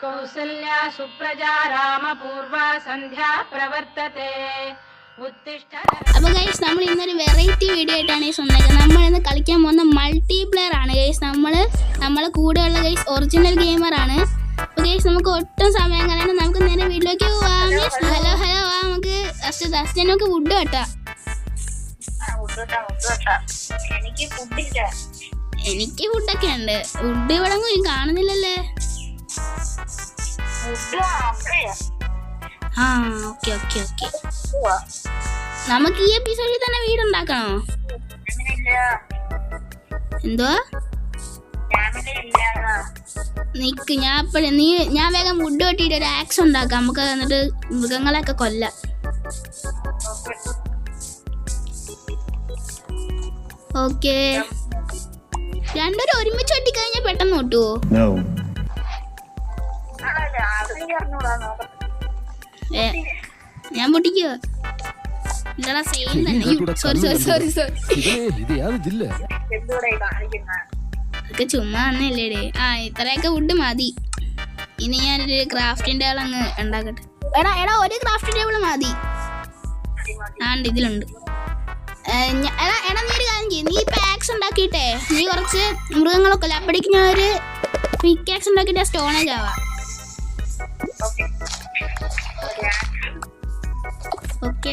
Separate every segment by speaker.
Speaker 1: കൗസല്യാ സുപ്രജാ രാമപൂർവ സന്ധ്യാ പ്രവർത്തത്തെ.
Speaker 2: അപ്പോൾ ഗൈസ് നമ്മൾ ഇന്നൊരു വെറൈറ്റി വീഡിയോ ആയിട്ടാണ് ഗൈസ് വന്നേക്കുന്നത്. നമ്മൾ ഇന്ന് കളിക്കാൻ പോകുന്ന മൾട്ടിപ്ലെയർ ആണ് ഗൈസ്. നമ്മളെ കൂടെയുള്ള ഗൈസ് ഒറിജിനൽ ഗെയിമറാണ്. അപ്പോൾ ഗൈസ് നമുക്ക് ഒട്ടും സമയം കളയാണ്ട് നമുക്ക് നേരെ വീട്ടിലേക്ക് പോവാം. ഹലോ വാ നമുക്ക് നമുക്ക് വുഡ് കെട്ടാം. എനിക്ക് ഫുഡൊക്കെ ഉണ്ട്. വുഡ് ഇവിടെ കാണുന്നില്ലല്ലേ? ആ ഓക്കെ ഓക്കെ ഓക്കെ. നമുക്ക് ഈ എപ്പിസോഡിൽ തന്നെ വീടുണ്ടാക്കണോ? എന്തുവാ നിക്ക് ഞാൻ വേഗം വുഡ് വെട്ടിയിട്ട് ഒരു ആക്സ് ഉണ്ടാക്കാം. നമുക്ക് എന്നിട്ട് മൃഗങ്ങളെയൊക്കെ കൊല്ലാം. ഓക്കെ രണ്ടുപേരും ഒരുമിച്ച് വെട്ടിക്കഴിഞ്ഞാൽ പെട്ടെന്ന് കിട്ടുവോ? ഞാൻ പൊട്ടിക്കോ? സെയിം തന്നെ. ഇതൊക്കെ ചുമ്മാ തന്നെയല്ലേടേ. ഇത്രയൊക്കെ വുഡ് മതി. ഇനി ഞാനൊരു ക്രാഫ്റ്റിംഗ് ടേബിൾ അങ്ങ് ഉണ്ടാക്കട്ടെ. എടാ ഒരു ക്രാഫ്റ്റിംഗ് ടേബിൾ മതി. ഇതിലുണ്ട്. എടാ നീ ഒരു കാര്യം ചെയ്യും. നീ ഇപ്പൊ ആക്സ് ഉണ്ടാക്കിയിട്ടേ നീ കുറച്ച് മൃഗങ്ങളൊക്കെ അല്ലേ, അപ്പോഴേക്ക് ഞാൻ ഒരു പിക്കാക്സ് ഉണ്ടാക്കിയിട്ട് സ്റ്റോണേജ് ആവാം. ഓക്കെ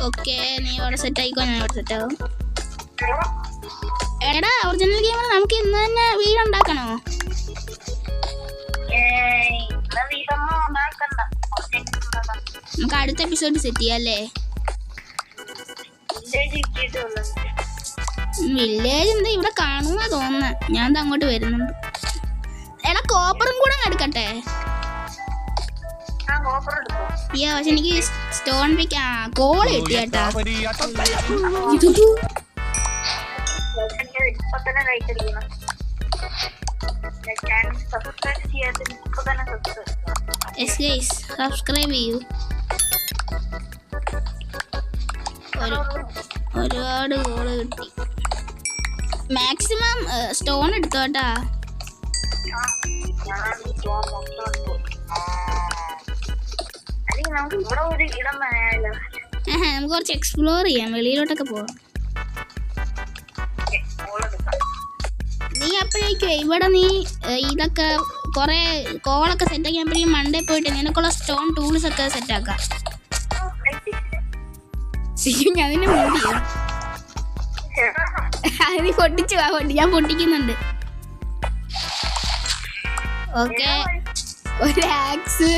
Speaker 2: ഓക്കെ നീ അവിടെ സെറ്റ് ആയിക്കോ, ഞാൻ അവിടെ സെറ്റ് ആവും. എടാ ഒറിജിനൽ ഗെയിമർ നമുക്ക് ഇന്ന് തന്നെ വീടുണ്ടാക്കണോ? നമുക്ക് അടുത്ത എപ്പിസോഡ് സെറ്റ് ചെയ്യാം അല്ലേ? വില്ലേജ് എന്താ ഇവിടെ കാണുന്ന തോന്നുന്ന. ഞാൻ അങ്ങോട്ട് വരുന്നുണ്ട്. എടാ കോപ്പറും കൂടെ എടുക്കട്ടെ. പക്ഷെ എനിക്ക് സ്റ്റോൺ പിക്ക് കോള് കിട്ടി കേട്ടാ. സബ്സ്ക്രൈബ് ചെയ്യൂ. ഒരുപാട് കോള് കിട്ടി. മാക്സിമം സ്റ്റോൺ എടുത്തോട്ടാ. നമുക്ക് കുറച്ച് എക്സ്പ്ലോർ ചെയ്യാം, വെളിയിലോട്ടൊക്കെ പോവാം. നീ അപ്പോഴേക്കും ഇവിടെ നീ ഇതൊക്കെ കുറെ കോളൊക്കെ സെറ്റ് ആക്കിയപ്പോഴേക്കും മണ്ടേ പോയിട്ട് നിനക്കുള്ള സ്റ്റോൺ ടൂൾസ് ഒക്കെ സെറ്റ് ആക്കാം. അതിന് മൂടിയോ? നീ പൊട്ടിച്ചു ഞാൻ പൊട്ടിക്കുന്നുണ്ട്. ഓക്കെ ഒരു ആക്സ്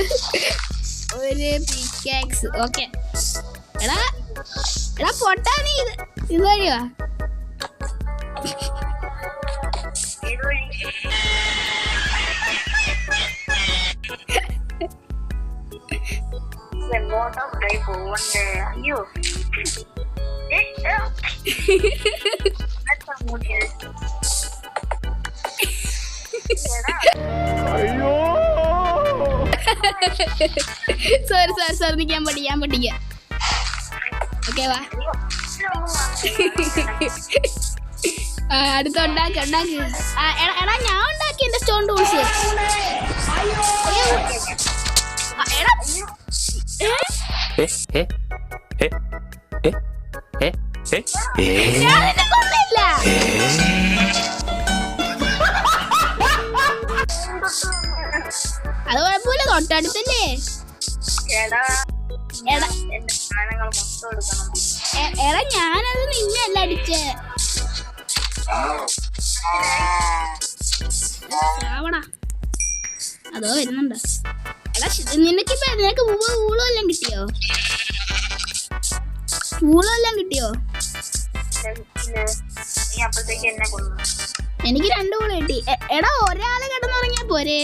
Speaker 2: ഒരു പിക്കാക്സ്. ഓക്കെ എടാ പൊട്ടാ നീ ഇത് വഴിയോ?
Speaker 3: അയ്യോ
Speaker 2: സോറി ഞാൻ പഠിക്കാം. ഓക്കെ വാ അടുത്ത ഉണ്ടാക്കി. എടാ ഞാൻ ഉണ്ടാക്കി എന്റെ സ്റ്റോൺ ടൂൾസ്. അത് കുഴപ്പമില്ല, തൊട്ടടുത്തല്ലേ. എടാ ഞാനത് നിന്നല്ല അടിച്ചേ. അതോ വരുന്നുണ്ടോ? എടാ നിനക്ക് ഊളെല്ലാം കിട്ടിയോ? എനിക്ക് 2 ഊള കിട്ടി. എടാ ഒരാള് കിടന്നുറങ്ങിയാ പോരെ?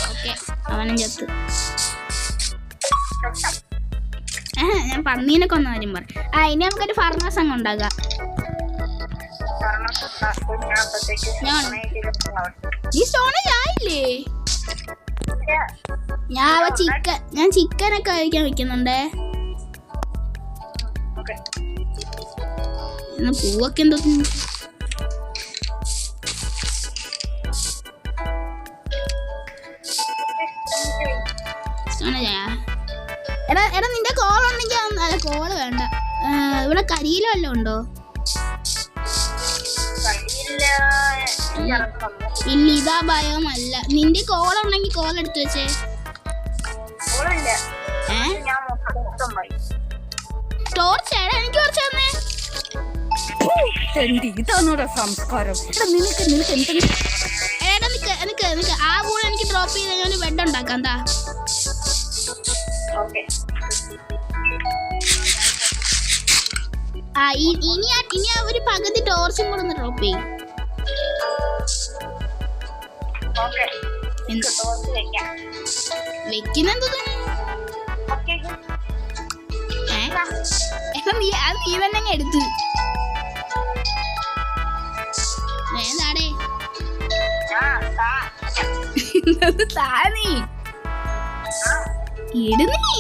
Speaker 2: ഓക്കെ അവനും ചത്ത്. ഞാൻ പന്നീനെ കൊന്ന കാര്യം പറ. ഇനി നമുക്കൊരു ഫർണസ് അങ്ങ് ഉണ്ടാക്കാം. ഈ സ്റ്റോണേജ് ആയില്ലേ? ഞാൻ ചിക്കനൊക്കെ കഴിക്കാൻ വെക്കുന്നുണ്ടേ. പൂവൊക്കെ എന്തോ എടാ നിന്റെ കോൾ ഉണ്ടെങ്കിൽ അല്ല കോള് വേണ്ട. ഇവിടെ കരിയില വല്ലതും ഉണ്ടോ? ഇല്ല, ഇതാ ഭയമല്ല. നിന്റെ കോൾ ഉണ്ടെങ്കിൽ കോൾ എടുത്തു വെച്ചേ. ടോർച്ച് എനിക്ക് കുറച്ച് തന്നേ.
Speaker 3: സംസ്കാരം
Speaker 2: ആ കൂടെ എനിക്ക് ഡ്രോപ്പ് ചെയ്ത് ഞാൻ ബെഡ് ഉണ്ടാക്കാം. എന്താ ഇനി ഒരു പകുതി ടോർച്ചും കൂടെ ഒന്ന് ഡ്രോപ്പ് ചെയ്യും. വെക്കുന്നെന്തോ നീ തന്നെ എടുത്ത് വേണ്ടാടേ.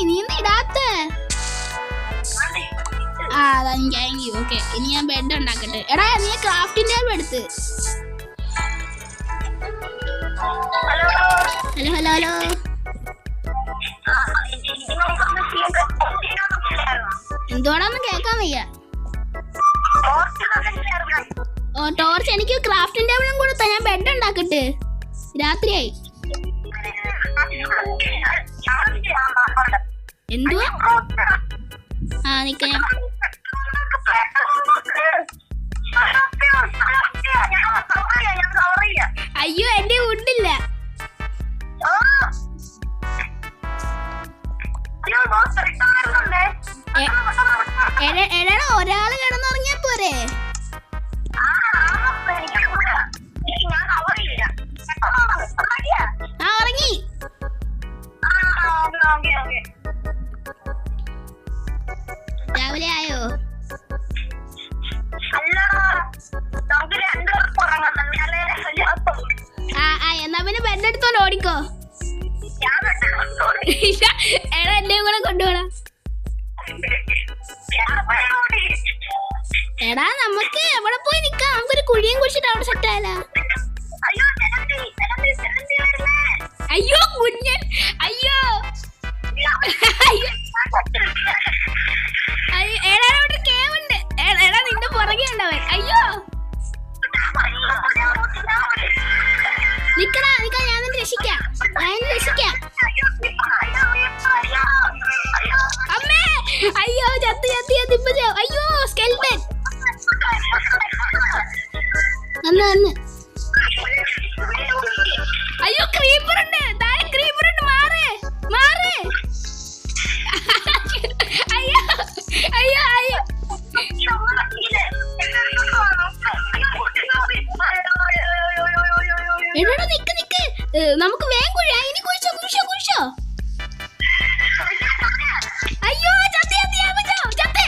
Speaker 2: നീ എന്താ ഇടാത്ത? ഓക്കെ, ഇനി ഞാൻ ബെഡ് ഉണ്ടാക്കട്ടെ. എടാ നീ ക്രാഫ്റ്റിംഗ് ടേബിൾ എടുത്ത്. Hello hello hello. എന്തോടാന്ന് കേക്കാൻ വയ്യ. ഓ ടോർച്ച് എനിക്ക് ക്രാഫ്റ്റിംഗ് ടേബിളും കൊടുത്താ ഞാൻ ബെഡ് ഉണ്ടാക്കട്ടെ. രാത്രിയായി. എന്തുവാ? നിക്ക അയ്യോ എന്റെ വുഡില്ല. എടാ ഒരാള് കിടന്നുറങ്ങിയാ പോരെ? ഉറങ്ങി. രാവിലെ ആയോ? എന്നാ പിന്നെ ബെഡ് എടുത്തോണ്ട് ഓടിക്കോ. എടാ എന്റെ കൂടെ കൊണ്ടുപോടാ. എടാ നമുക്ക് എവിടെ പോയി നിക്കാം? നമുക്കൊരു കുഴിയും കുഴിച്ചിട്ട് അവിടെ സെറ്റ് ആയാലോ? അയ്യോ കുഞ്ഞൻ, അയ്യോ എടാ അവിടെ കേവുണ്ട്. എടാ നിന്റെ പുറകെ ഉണ്ടവൻ. അയ്യോ നിക്കടാ നിക്കാ, ഞാൻ നിന്നെ രക്ഷിക്കാം. അമ്മേ അയ്യോ ചത്ത് ചത്ത് ചത്ത് ഇപ്പൊ. അയ്യോ സ്കെൽട്ടൻ വന്ന്. അയ്യോ ക്രീപ്പർ ഉണ്ട് താഴെ, ക്രീപ്പർ ഉണ്ട്. മാറ് മാറ്. അയ്യോ അയ്യോ അയ്യോ. എടാ നിക്ക് നിക്ക്, നമുക്ക് വേഗം കുഴിയാ. ഇനി കുഴിച്ചോ കുഴിച്ചോ കുഴിച്ചോ. അയ്യോ ചത്ത് ചത്ത്.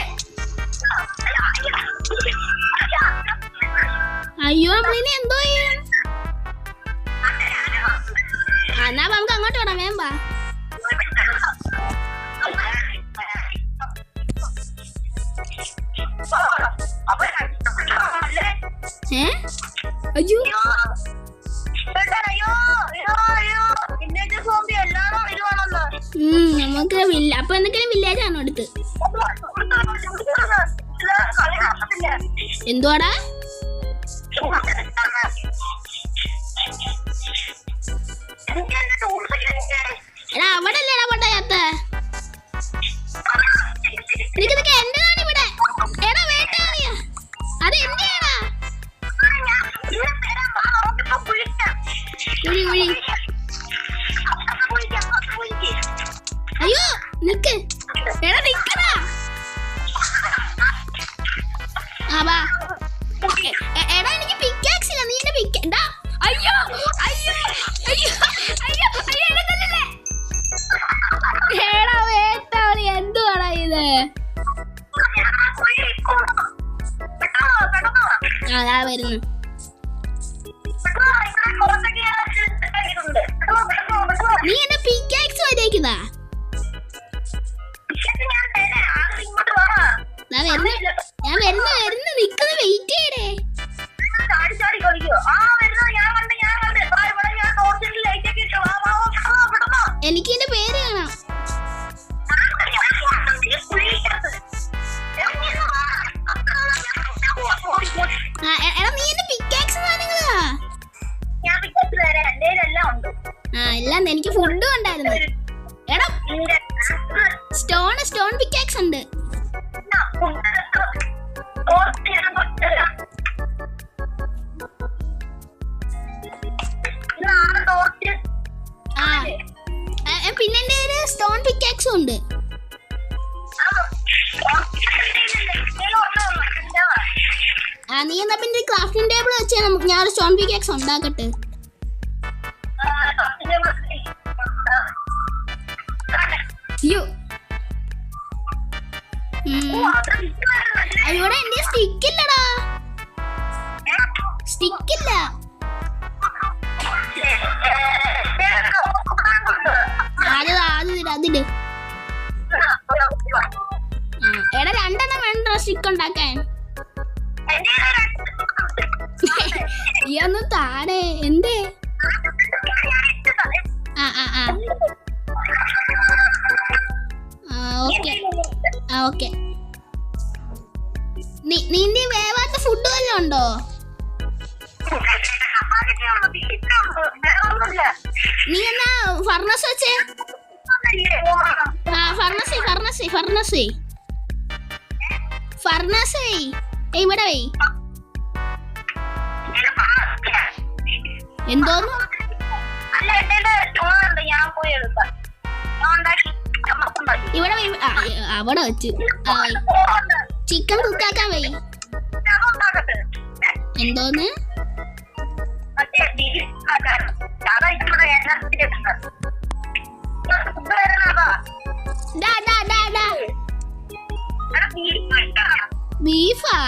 Speaker 2: അയ്യോ നമ്മളിനി എന്തോ ചെയ്യും? എന്നാ നമുക്ക് അങ്ങോട്ട് വിടാം. വേമ്പാ അയ്യോ നമുക്ക് അപ്പൊ എന്തെങ്കിലും വില്ലേജ് ആണോ അടുത്ത്? എന്തുവാടാ? എടാ അവിടെ അല്ലേടാ പൊട്ടയത്ത. നിനക്ക് എന്റെതാണ് ഇവിടെ. എടാ വേട്ടയാണിയാ അത് എന്റെയാടാ. അയ്യോ നിക്ക്. എടാ നിക്കടാ. എടാ എനിക്ക് പിക്കാക്സ് ഇല്ല. നീ എന്നെ പിക്ക. അയ്യോ അയ്യോ അയ്യോ അയ്യോ അയ്യോ എടുക്കല്ലേ. എടാ വേട്ടാളി എന്തുവാടാ ഇത്? അതാ വരുന്നു. നീ എന്നെ പിക്കാക്സ് ഇതാ ഞാൻ വരുന്നു നിക്കുന്ന വെയിറ്റ് ചെയ്യടേ. എനിക്ക് ഇതിന്റെ പേര് കാണാം. എടാ നീ എന്റെ പിക്കാക്സ് സാധനങ്ങളാ. എല്ലാം എനിക്ക് ഫുഡ് ഉണ്ടായിരുന്നു. എടാ സ്റ്റോൺ പിക്കാക്സ് ഉണ്ട്. പിന്നെ എന്റെ ഒരു സ്റ്റോൺ പിക്കാക്സും ഉണ്ട്. നീ എന്നാ പിന്നെ ക്രാഫ്റ്റിംഗ് ടേബിൾ വെച്ച് ഞാൻ ഒരു സ്റ്റോൺ പിക്കാക്സ് ഉണ്ടാക്കട്ടെ. ഇവിടെ എന്റെ സ്റ്റിക്കില്ലടാ, സ്റ്റിക്കില്ല. അതിട്. എടാ രണ്ടെണ്ണം വേണ്ട സ്റ്റിക്ക് ഉണ്ടാക്കാൻ. ഈ ഒന്ന് താഴെ എന്തേ? ഓക്കെ. നിന്റെ വേവാത്ത ഫുഡ് വല്ലതും ഉണ്ടോ? നീ എന്നാ ഫർണസ് വെച്ചേ. ഫർണസ് ഇവിടെ വേ. എന്തോന്നു? ഇവിടെ അവിടെ വെച്ച് ചിക്കൻ കുക്കാക്കാൻ വൈ. എന്തോന്ന്? ബീഫാ?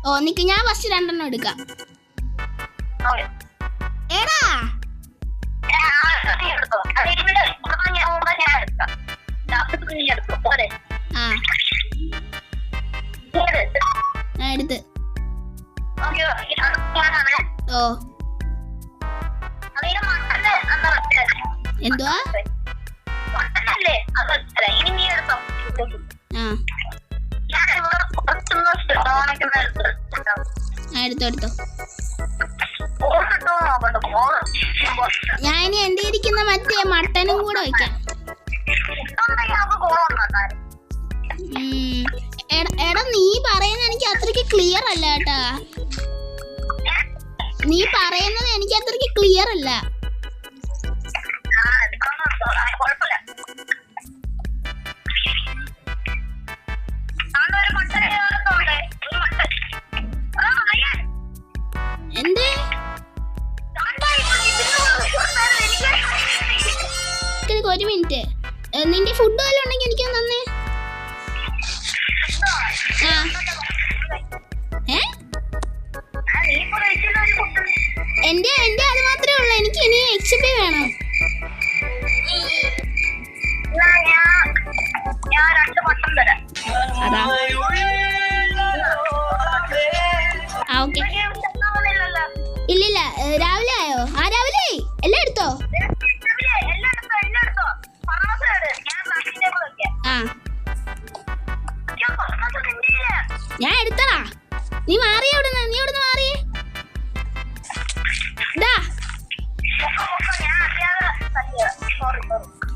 Speaker 2: ഓ നിക്ക്, ഞാൻ ഫസ്റ്റ് രണ്ടെണ്ണം എടുക്കാം. എടാ എടുത്ത്. ഓ എന്തുവാ? എടുത്തോ. ഞാൻ ഇനി എന്റെ ഇരിക്കുന്ന മറ്റേ മട്ടനും കൂടെ വയ്ക്കാം. എടാ നീ പറയുന്നത് എനിക്ക് അത്രയ്ക്ക് ക്ലിയർ അല്ല കേട്ടാ. നീ പറയുന്നത് എനിക്ക് അത്രയ്ക്ക് ക്ലിയർ അല്ല. എന്തേ? ഒരു മിനിറ്റ്, നിന്റെ ഫുഡ് വല്ലതും ഉണ്ടെങ്കിൽ എനിക്കൊന്ന് തന്നേ. എന്റെ അത് മാത്രമേ ഉള്ളൂ. എനിക്ക് ഇനി എക്സ്പി വേണം. അതാ ഓക്കെ. ഇല്ലില്ല, രാവിലെ ആയോ? രാവിലെ എല്ലാം എടുത്തോ. ഞാൻ എടുത്തടാ. നീ മാറിയ നീ മാറിയേ.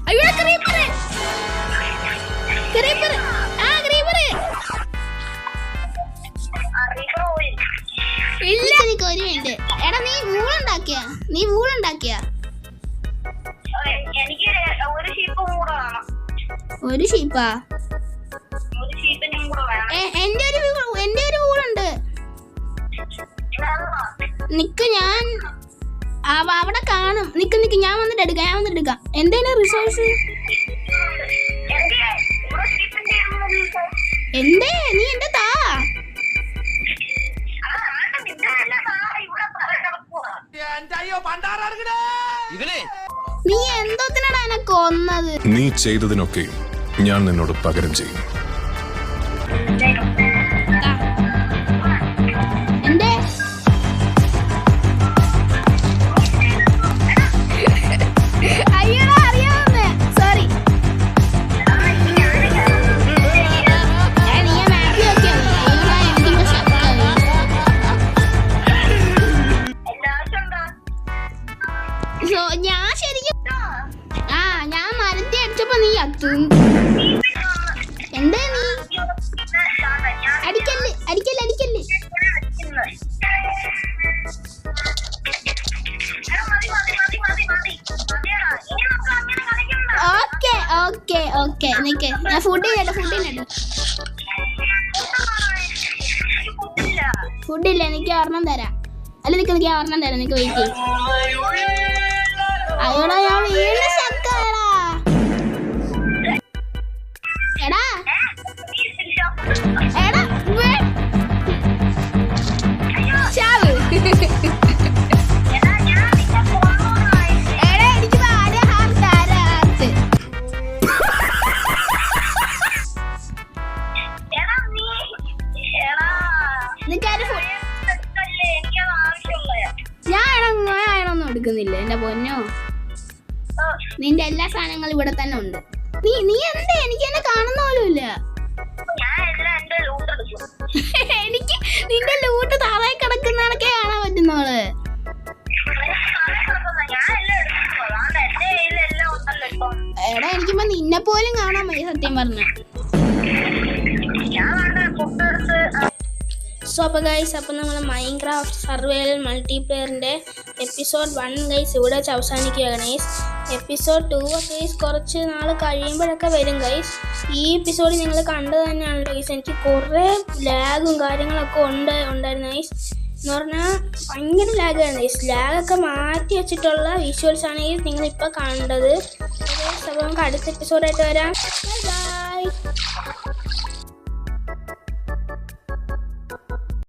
Speaker 2: അയ്യോ ക്രീപ്പർ. ഇല്ല എനിക്ക് ഒരു മിനിറ്റ്. എടാ നീ വൂളുണ്ടാക്കിയ? ഒരു ഷീപ്പാ? എന്റെ ഒരു വൂളുണ്ട്. നിക്ക്, ഞാൻ അവിടെ കാണും. നിക്ക് ഞാൻ വന്നിട്ട് എടുക്കാം. എന്തേലും റിസോഴ്സ് എന്തേ? നീ എന്റെ താ. നീ എന്തോത്തിനാണ് എന്നെ കൊന്നത്?
Speaker 4: നീ ചെയ്തതിനൊക്കെ ഞാൻ നിന്നോട് പകരം ചെയ്യും.
Speaker 2: എന്റെ അയ്യടാ അറിയാവുന്നേ, സോറി. നീ മാപ്പി ഒക്കെ ഞാൻ ശരിക്കും ഞാൻ മരത്തി അടിച്ചപ്പോ നീ അത്തും. എന്താ നീ അടിക്കല്ലേ അടിക്കല്ലേ അടിക്കല്ലേ? ഓക്കെ ഓക്കെ ഓക്കെ നിക്ക്, ഞാൻ ഫുഡില്ല ഫുഡില്ല, എനിക്ക് ഒരെണ്ണം തരാം. അല്ല നിക്ക് ഒരെണ്ണം തരാം, നിക്ക് വെയിറ്റ് ചെയ്യും. അയ്യോടാ ഞാൻ വീണ്ടും ശക്കാടാ. എടാ എടാ ചാവ്. എടാ എനിക്ക് ആരെ ഹാർട്ട് ഹാർട്ട്. ഞാനൊന്നും എടുക്കുന്നില്ല എന്റെ പൊന്നോ. നിന്റെ എല്ലാ സാധനങ്ങളും ഇവിടെ തന്നെ ഉണ്ട്. നീ എന്താ എനിക്ക് എന്നെ കാണുന്ന പോലുമില്ല. എനിക്ക് നിന്റെ ലൂട്ട് താഴെ കിടക്കുന്നതൊക്കെ കാണാൻ പറ്റുന്നോള്. എടാ എനിക്കിപ്പോ നിന്നെ പോലും കാണാൻ വയ്യ സത്യം പറഞ്ഞ. സോ അപ്പോൾ ഗൈസ്, അപ്പോൾ നമ്മൾ മൈൻക്രാഫ്റ്റ് സർവൈവൽ മൾട്ടിപ്ലെയറിൻ്റെ എപ്പിസോഡ് 1 ഗൈസ് ഇവിടെ വെച്ച് അവസാനിക്കുകയാണ് ഗൈസ്. എപ്പിസോഡ് 2 ഗൈസ് കുറച്ച് നാൾ കഴിയുമ്പോഴൊക്കെ വരും ഗൈസ്. ഈ എപ്പിസോഡ് നിങ്ങൾ കണ്ടത് തന്നെയാണല്ലോ ഗൈസ്. എനിക്ക് കുറേ ലാഗും കാര്യങ്ങളൊക്കെ ഉണ്ടായിരുന്നു ഗൈസ്. എന്ന് പറഞ്ഞാൽ ഭയങ്കര ലാഗായിരുന്നു ഗൈസ്. ലാഗൊക്കെ മാറ്റി വെച്ചിട്ടുള്ള വിഷ്വൽസാണ് ഗൈസ് നിങ്ങളിപ്പോൾ കണ്ടത്. അപ്പോൾ നമുക്ക് അടുത്ത എപ്പിസോഡായിട്ട് വരാം. ബൈ.